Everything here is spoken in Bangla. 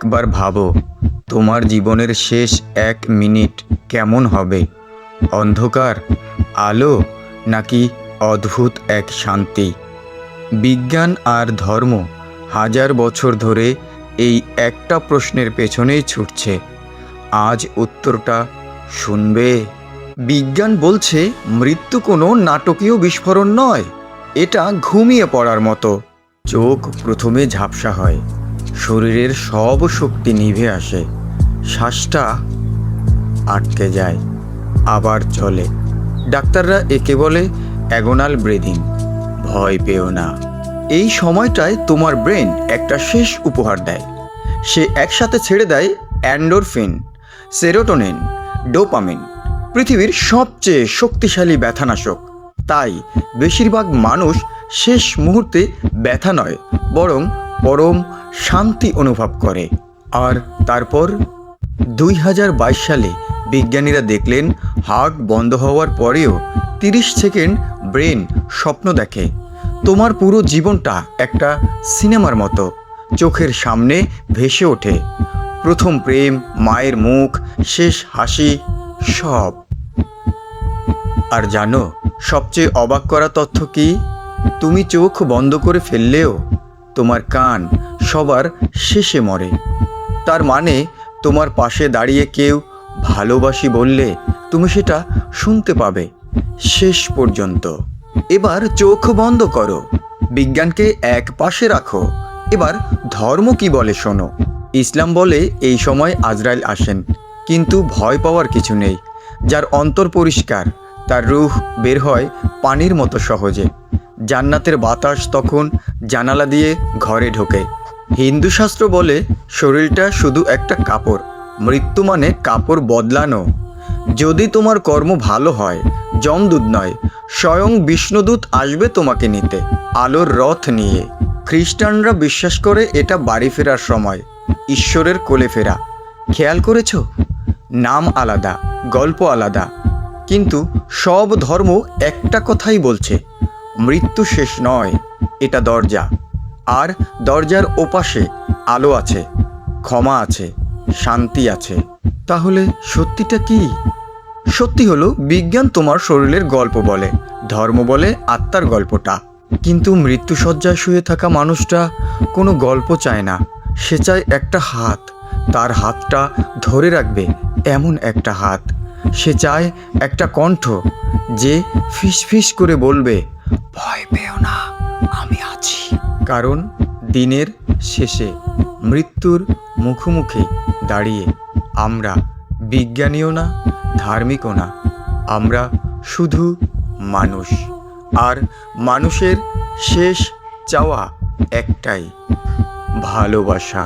একবার ভাবো, তোমার জীবনের শেষ 1 মিনিট কেমন হবে? অন্ধকার, আলো, নাকি অদ্ভুত এক শান্তি? বিজ্ঞান আর ধর্ম হাজার বছর ধরে এই একটা প্রশ্নের পেছনেই ছুটছে। আজ উত্তরটা শুনবে। বিজ্ঞান বলছে মৃত্যু কোনো নাটকীয় বিস্ফোরণ নয়, এটা ঘুমিয়ে পড়ার মতো। চোখ প্রথমে ঝাপসা হয়, শরীরের সব শক্তি নিভে আসে, শ্বাসটা আটকে যায়, আবার চলে। ডাক্তাররা একে বলে অ্যাগোনাল ব্রিদিং। ভয় পেও না, এই সময়টায় তোমার ব্রেন একটা শেষ উপহার দেয়। সে একসাথে ছেড়ে দেয় এন্ডোরফিন, সেরোটোনিন, ডোপামিন, পৃথিবীর সবচেয়ে শক্তিশালী ব্যথানাশক। তাই বেশিরভাগ মানুষ শেষ মুহূর্তে ব্যথা নয়, বরং পরম শান্তি অনুভব করে। আর তারপর 2022 সালে বিজ্ঞানীরা দেখলেন হার্ট বন্ধ হওয়ার পরেও 30 সেকেন্ড ব্রেন স্বপ্ন দেখে। তোমার পুরো জীবনটা একটা সিনেমার মতো চোখের সামনে ভেসে ওঠে। প্রথম প্রেম, মায়ের মুখ, শেষ হাসি, সব। আর জানো সবচেয়ে অবাক করা তথ্য কি? তুমি চোখ বন্ধ করে ফেললেও তোমার কান সবার শেষে মরে। তার মানে তোমার পাশে দাঁড়িয়ে কেউ ভালোবাসি বললে তুমি সেটা শুনতে পাবে শেষ পর্যন্ত। এবার চোখ বন্ধ করো, বিজ্ঞানকে এক পাশে রাখো। এবার ধর্ম কি বলে শোনো। ইসলাম বলে এই সময় আজরাইল আসেন, কিন্তু ভয় পাওয়ার কিছু নেই। যার অন্তর পরিষ্কার, তার রূহ বের হয় পানির মতো সহজে। জান্নাতের বাতাস তখন জানালা দিয়ে ঘরে ঢোকে। হিন্দু শাস্ত্র বলে শরীরটা শুধু একটা কাপড়, মৃত্যু মানে কাপড় বদলানো। যদি তোমার কর্ম ভালো হয়, যমদূত নয়, স্বয়ং বিষ্ণুদূত আসবে তোমাকে নিতে, আলোর রথ নিয়ে। খ্রিস্টানরা বিশ্বাস করে এটা বাড়ি ফেরার সময়, ঈশ্বরের কোলে ফেরা। খেয়াল করেছ? নাম আলাদা, গল্প আলাদা, কিন্তু সব ধর্ম একটা কথাই বলছে, মৃত্যু শেষ নয়, এটা দরজা। আর দরজার ওপাশে আলো আছে, ক্ষমা আছে, শান্তি আছে। তাহলে সত্যিটা কি? সত্যি হলো বিজ্ঞান তোমার শরীরের গল্প বলে, ধর্ম বলে আত্মার গল্পটা। কিন্তু মৃত্যুশয্যায় শুয়ে থাকা মানুষটা কোনো গল্প চায় না, সে চায় একটা হাত, তার হাতটা ধরে রাখবে এমন একটা হাত। সে চায় একটা কণ্ঠ যে ফিস ফিস করে বলবে, ভয় পেও না, আমি আছি। কারণ দিনের শেষে মৃত্যুর মুখোমুখি দাঁড়িয়ে আমরা বিজ্ঞানীও না, ধার্মিকও না, আমরা শুধু মানুষ। আর মানুষের শেষ চাওয়া একটাই, ভালোবাসা।